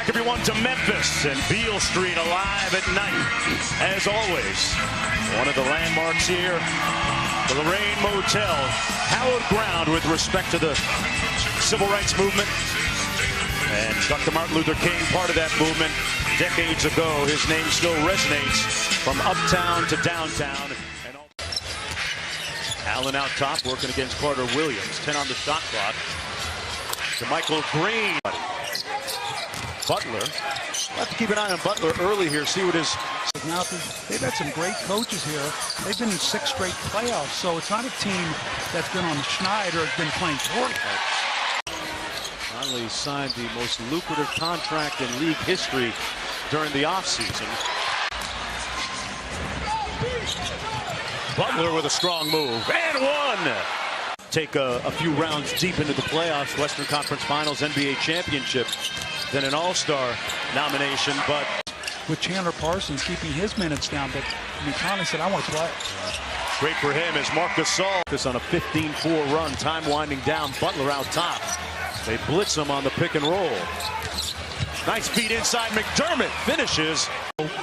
Everyone to Memphis and Beale Street alive at night. As always, one of the landmarks here, the Lorraine Motel, hallowed ground with respect to the civil rights movement. And Dr. Martin Luther King, part of that movement decades ago. His name still resonates from uptown to downtown. Allen out top, working against Carter Williams. 10 on the shot clock. To Michael Green. Butler. We'll have to keep an eye on Butler early here, see what his... Now, they've had some great coaches here. They've been in 6 straight playoffs, so it's not a team that's been on the schneid or has been playing poorly. Conley signed the most lucrative contract in league history during the offseason. Butler with a strong move, and one! Take a few rounds deep into the playoffs, Western Conference Finals, NBA Championship, then an All-Star nomination, but... With Chandler Parsons keeping his minutes down, but Conley said, I want to play. Great for him as Marc Gasol on a 15-4 run, time winding down, Butler out top. They blitz him on the pick and roll. Nice feed inside, McDermott finishes.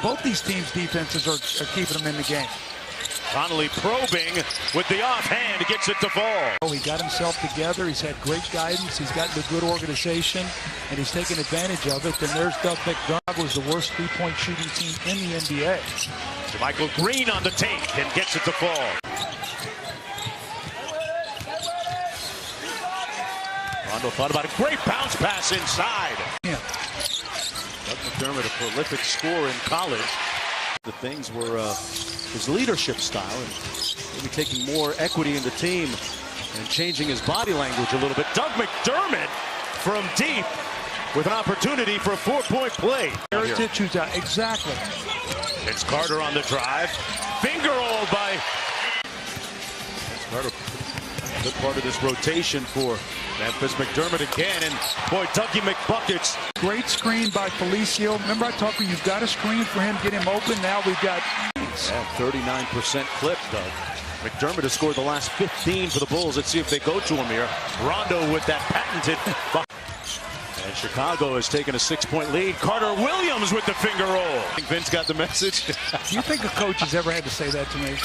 Both these teams' defenses are keeping them in the game. Conley probing with the offhand, he gets it to fall. Oh, he got himself together, he's had great guidance, he's gotten a good organization, and he's taken advantage of it. Then there's Doug McDermott, was the worst three-point shooting team in the NBA. So Michael Green on the take and gets it to fall. Rondo thought about a great bounce pass inside. Yeah. Doug McDermott, a prolific scorer in college. The things were his leadership style and maybe taking more equity in the team and changing his body language a little bit. Doug McDermott from deep with an opportunity for a 4-point play. Heritage who's out. Exactly. It's Carter on the drive. Finger roll by Carter. Good part of this rotation for Memphis. McDermott again, and boy, Dougie McBuckets. Great screen by Felicio. Remember I talked about you've got a screen for him, get him open. Now we've got... Yeah, 39% clip, Doug. McDermott has scored the last 15 for the Bulls. Let's see if they go to him here. Rondo with that patented... And Chicago has taken a 6-point lead. Carter Williams with the finger roll. I think Vince got the message. Do you think a coach has ever had to say that to me?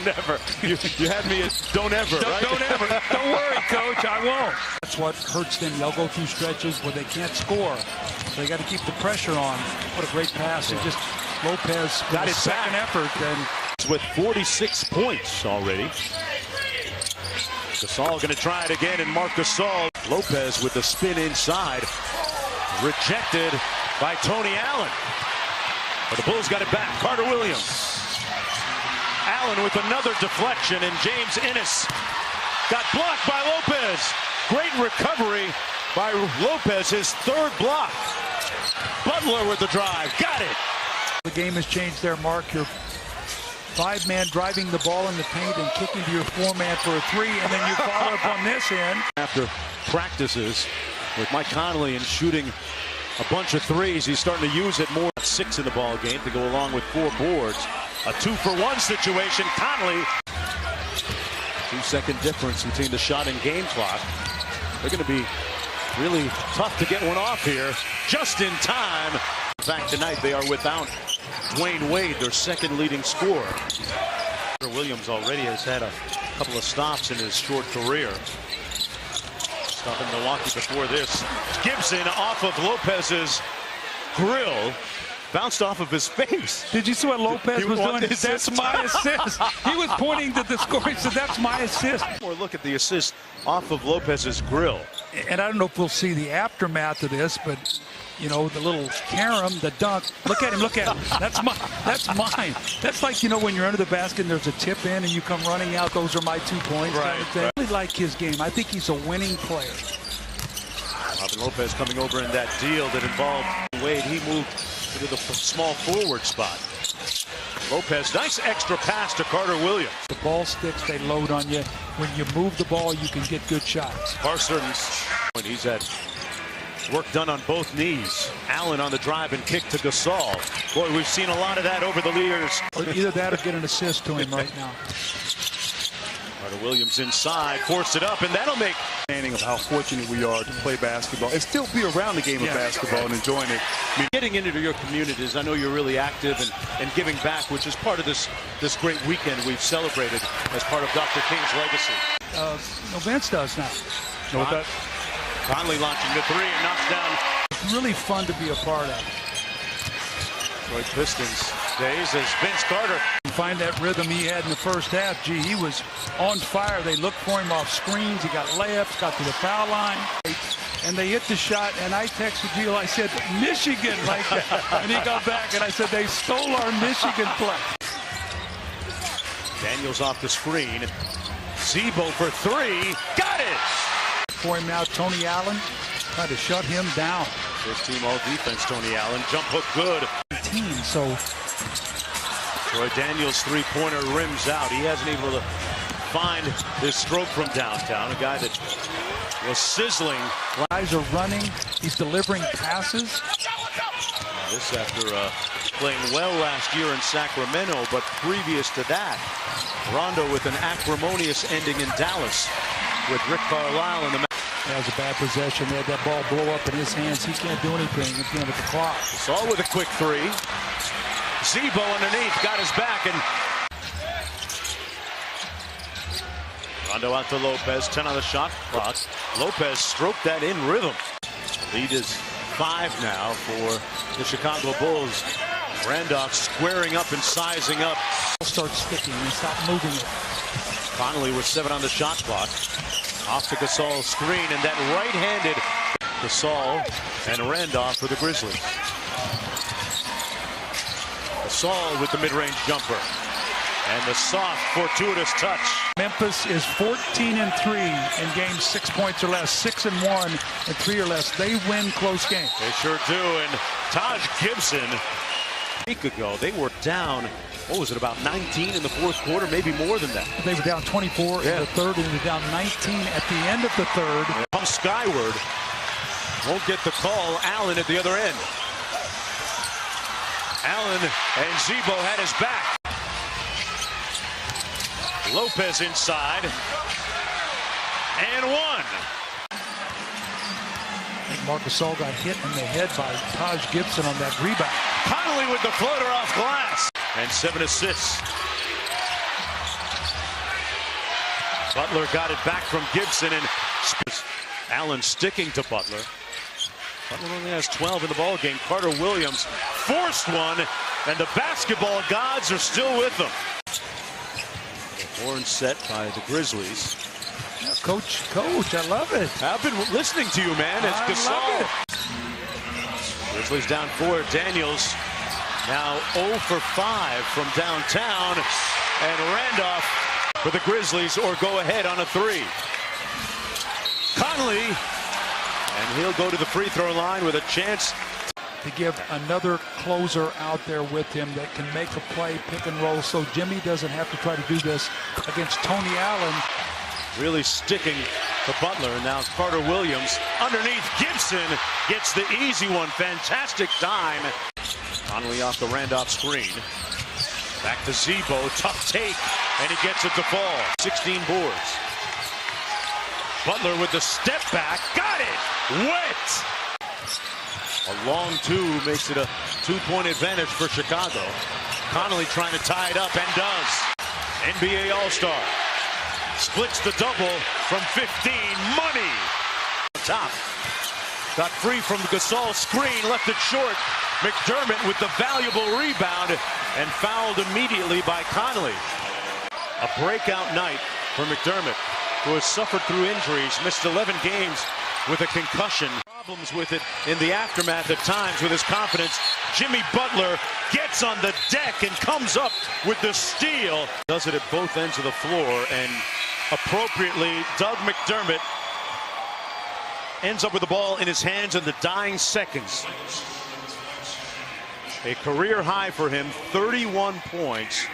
Never. You had me at don't ever, right? Don't ever. Don't worry, coach, I won't. That's what hurts them. They'll go through stretches where they can't score. So they got to keep the pressure on. What a great pass. It just Lopez got his second effort. And with 46 points already. Gasol going to try it again, and Marc Gasol. Lopez with the spin inside. Rejected by Tony Allen. But the Bulls got it back. Carter Williams. Allen with another deflection, and James Ennis got blocked by Lopez. Great recovery by Lopez, his 3rd block. Butler with the drive. Got it. The game has changed there, Mark. You're 5-man driving the ball in the paint and kicking to your 4-man for a 3, and then you follow up on this end. After practices with Mike Conley and shooting a bunch of threes, he's starting to use it more. 6 in the ball game to go along with 4 boards. A 2-for-1 situation. Conley. 2-second difference between the shot and game clock. They're going to be really tough to get one off here just in time. In fact, tonight they are without Dwayne Wade, their 2nd leading scorer. Williams already has had a couple of stops in his short career. Stop in Milwaukee before this. Gibson off of Lopez's grill. Bounced off of his face. Did you see what Lopez was doing? That's my assist. He was pointing to the score. He said, that's my assist. Or look at the assist off of Lopez's grill. And I don't know if we'll see the aftermath of this, but, you know, the little carom, the dunk. Look at him, look at him. That's mine. That's mine. That's like, you know, when you're under the basket and there's a tip in and you come running out, those are my 2 points. Right, kind of thing. Right. I really like his game. I think he's a winning player. Robin Lopez coming over in that deal that involved Wade. He moved into the small forward spot. Lopez, nice extra pass to Carter Williams. The ball sticks, they load on you. When you move the ball, you can get good shots. Parsons, he's had work done on both knees. Allen on the drive and kick to Gasol. Boy, we've seen a lot of that over the years. Either that or get an assist to him right now. Carter Williams inside, forced it up, and that'll make Of how fortunate we are to play basketball and still be around the game of basketball and enjoying it. I mean, getting into your communities, I know you're really active and giving back, which is part of this great weekend we've celebrated as part of Dr. King's legacy. No, Vince does now. Know what that? Conley launching the three and knocks down. It's really fun to be a part of. Detroit Pistons days as Vince Carter. Find that rhythm he had in the first half. Gee, he was on fire. They looked for him off screens. He got layups, got to the foul line, and they hit the shot. And I texted Gio. I said, Michigan, like that. And he got back, and I said, they stole our Michigan play. Daniels off the screen. Zebo for three. Got it! For him now, Tony Allen tried to shut him down. First team all defense, Tony Allen. Jump hook good. So Troy Daniels' three-pointer rims out. He hasn't been able to find his stroke from downtown. A guy that was sizzling. Guys are running. He's delivering passes. This after playing well last year in Sacramento, but previous to that, Rondo with an acrimonious ending in Dallas with Rick Carlisle in the match. That was a bad possession. They had that ball blow up in his hands. He can't do anything again with the clock. Saul with a quick three. Zebo underneath, got his back, and Rondo out to Lopez, 10 on the shot clock. Lopez stroked that in rhythm. Lead is 5 now for the Chicago Bulls. Randolph squaring up and sizing up. Start sticking and stop moving it. Conley with 7 on the shot clock. Off the Gasol screen, and that right-handed Gasol and Randolph for the Grizzlies. Gasol with the mid-range jumper. And the soft, fortuitous touch. Memphis is 14-3 in games 6 points or less, 6-1 and 3 or less. They win close games. They sure do. And Taj Gibson, a week ago, they were down, what was it, about 19 in the fourth quarter, maybe more than that. They were down 24 in the third, and they were down 19 at the end of the third. Comes skyward. Won't get the call. Allen at the other end. Allen and Zebo had his back. Lopez inside. And one. Marc Gasol got hit in the head by Taj Gibson on that rebound. Conley with the floater off glass. And 7 assists. Butler got it back from Gibson, and Allen sticking to Butler. Butler only has 12 in the ball game. Carter Williams forced one, and the basketball gods are still with them. Horn set by the Grizzlies. Coach, I love it. I've been listening to you, man. It's Gasol. Grizzlies down 4. Daniels now 0 for 5 from downtown, and Randolph for the Grizzlies, or go ahead on a 3. Conley, and he'll go to the free throw line with a chance to give another closer out there with him that can make a play, pick and roll, so Jimmy doesn't have to try to do this against Tony Allen. Really sticking to Butler, and now Carter Williams underneath. Gibson gets the easy one. Fantastic dime. Conley off the Randolph screen. Back to Zebo, tough take, and he gets it to fall. 16 boards. Butler with the step back, got it! Wet! A long 2 makes it a 2-point advantage for Chicago. Conley trying to tie it up, and does. NBA All-Star. Splits the double from 15. Money! Top. Got free from the Gasol screen, left it short. McDermott with the valuable rebound, and fouled immediately by Conley. A breakout night for McDermott, who has suffered through injuries, missed 11 games with a concussion. Problems with it in the aftermath at times with his confidence. Jimmy Butler gets on the deck and comes up with the steal. Does it at both ends of the floor, and appropriately, Doug McDermott ends up with the ball in his hands in the dying seconds. A career high for him, 31 points.